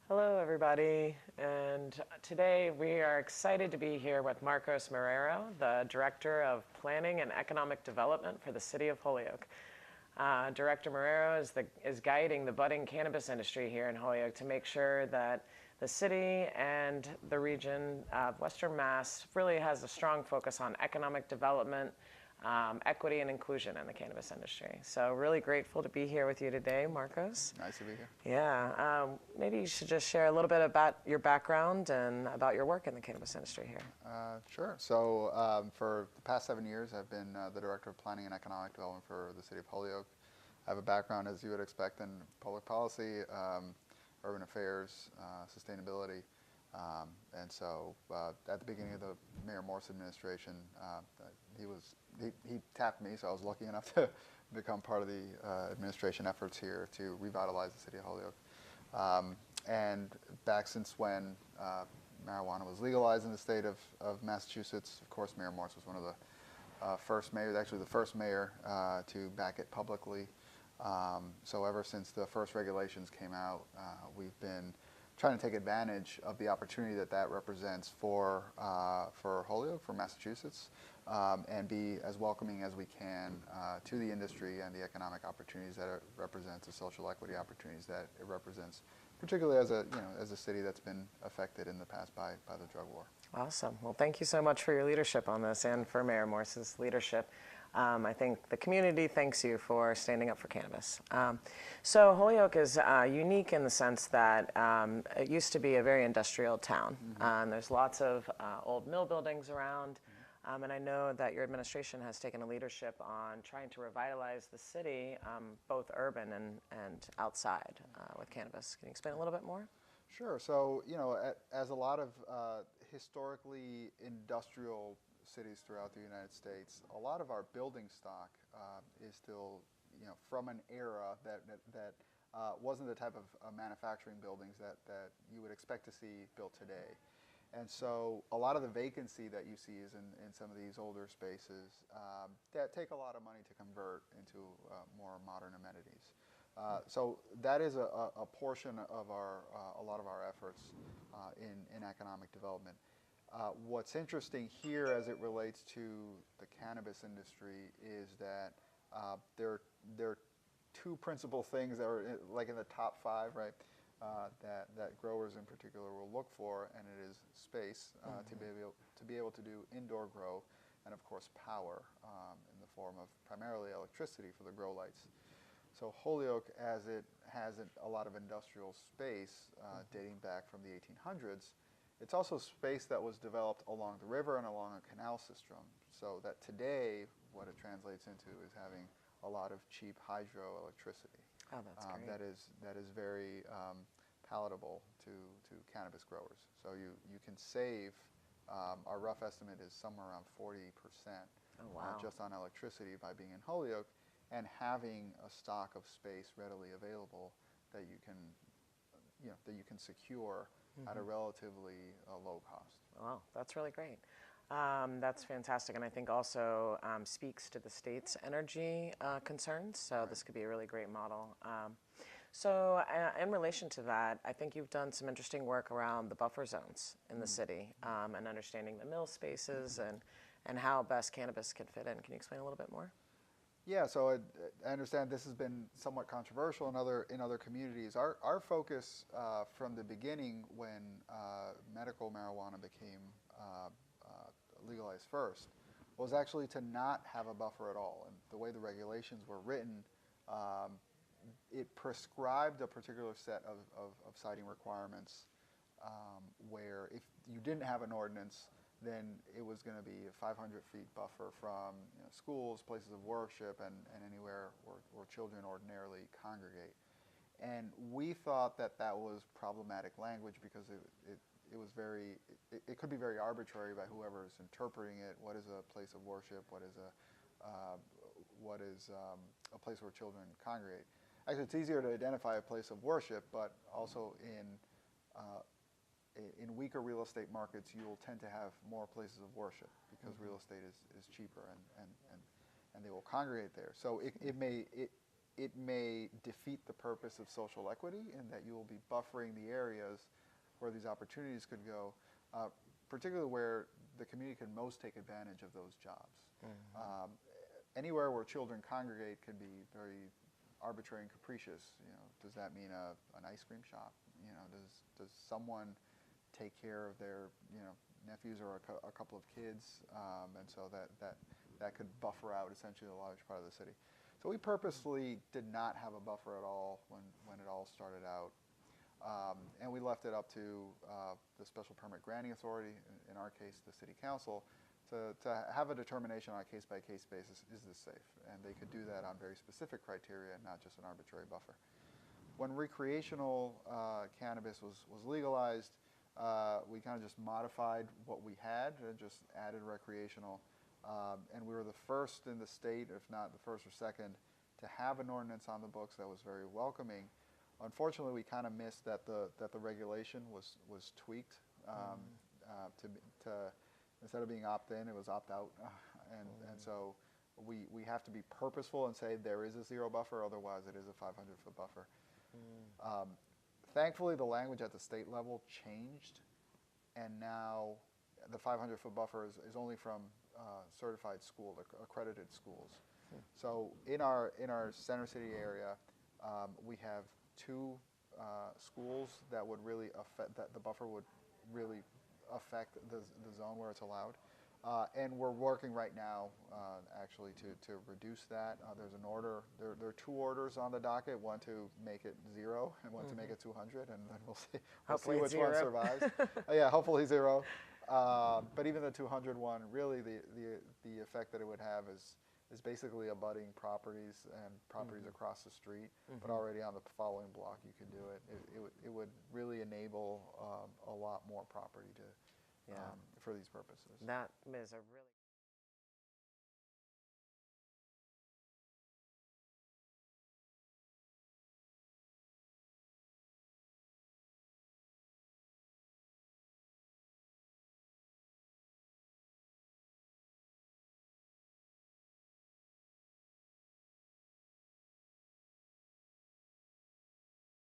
Hello, everybody. And today we are excited to be here with Marrero, the Director of Planning and Economic Development for the City of Holyoke. Director Marrero is guiding the budding cannabis industry here in Holyoke to make sure that the city and the region of Western Mass really has a strong focus on economic development, equity and inclusion in the cannabis industry. So really grateful to be here with you today, Marcos. Nice to be here. Yeah, maybe you should just share a little bit about your background and about your work in the cannabis industry here. Sure. So for the past 7 years, I've been the Director of Planning and Economic Development for the City of Holyoke. I have a background, as you would expect, in public policy, urban affairs, sustainability. And so at the beginning of the Mayor Morse administration, he tapped me, so I was lucky enough to become part of the administration efforts here to revitalize the city of Holyoke. And back since when marijuana was legalized in the state of Massachusetts, of course, Mayor Morse was one of the first mayors, actually the first mayor to back it publicly. So ever since the first regulations came out, we've been trying to take advantage of the opportunity that represents for Holyoke, for Massachusetts, and be as welcoming as we can to the industry and the economic opportunities that it represents, the social equity opportunities that it represents, particularly as a city that's been affected in the past by the drug war. Awesome. Well, thank you so much for your leadership on this and for Mayor Morse's leadership. I think the community thanks you for standing up for cannabis. So Holyoke is unique in the sense that it used to be a very industrial town. There's lots of old mill buildings around. And I know that your administration has taken a leadership on trying to revitalize the city, both urban and outside with cannabis. Can you explain a little bit more? Sure. So, as a lot of historically industrial cities throughout the United States, a lot of our building stock is still, from an era that wasn't the type of manufacturing buildings that you would expect to see built today. And so a lot of the vacancy that you see is in some of these older spaces that take a lot of money to convert into more modern amenities. So that is a portion of a lot of our efforts in economic development. What's interesting here as it relates to the cannabis industry is that there are two principal things that are like in the top five, right? That growers in particular will look for, and it is space to be able to do indoor grow, and of course power in the form of primarily electricity for the grow lights. So Holyoke, as it has a lot of industrial space dating back from the 1800s, it's also space that was developed along the river and along a canal system, so that today what it translates into is having a lot of cheap hydroelectricity. Oh, that's great. That is very palatable to cannabis growers. So you can save, our rough estimate is somewhere around 40% just on electricity by being in Holyoke and having a stock of space readily available that you can secure at a relatively low cost. Wow, that's really great. That's fantastic, and I think also speaks to the state's energy concerns, so this could be a really great model. So in relation to that, I think you've done some interesting work around the buffer zones in the city and understanding the mill spaces and how best cannabis can fit in. Can you explain a little bit more? Yeah, so I understand this has been somewhat controversial in other communities. Our focus from the beginning, when medical marijuana became legalized first, was actually to not have a buffer at all. And the way the regulations were written, it prescribed a particular set of siting requirements where if you didn't have an ordinance, then it was going to be a 500 feet buffer from schools, places of worship, and anywhere where children ordinarily congregate. And we thought that was problematic language because it could be very arbitrary by whoever is interpreting it. What is a place of worship? What is a place where children congregate? Actually, it's easier to identify a place of worship, but also in weaker real estate markets, you will tend to have more places of worship because real estate is cheaper and they will congregate there. So it it may defeat the purpose of social equity in that you will be buffering the areas where these opportunities could go, particularly where the community can most take advantage of those jobs. Anywhere where children congregate could be very arbitrary and capricious. Does that mean an ice cream shop? Does someone take care of their nephews or a couple of kids, and so that could buffer out essentially a large part of the city. So we purposely did not have a buffer at all when it all started out, and we left it up to the special permit granting authority, in our case the city council, to have a determination on a case-by-case basis, is this safe? And they could do that on very specific criteria, not just an arbitrary buffer. When recreational cannabis was legalized, we kind of just modified what we had and just added recreational. And we were the first in the state, if not the first or second, to have an ordinance on the books that was very welcoming. Unfortunately, we kind of missed that the regulation was tweaked to instead of being opt-in, it was opt-out, and so we have to be purposeful and say there is a zero buffer, otherwise it is a 500-foot buffer. Thankfully, the language at the state level changed, and now the 500-foot buffer is only from certified schools, accredited schools. So in our Center City area, we have 2 schools that would really affect, that the buffer would really affect the zone where it's allowed. And we're working right now actually to reduce that. There's an order, there are 2 orders on the docket, one to make it 0 and one to make it 200, and then we'll see which one survives. Yeah, hopefully 0. But even the 200 one, really the effect that it would have is basically abutting properties and properties across the street, but already on the following block you can do it. It would really enable a lot more property to for these purposes. That is a really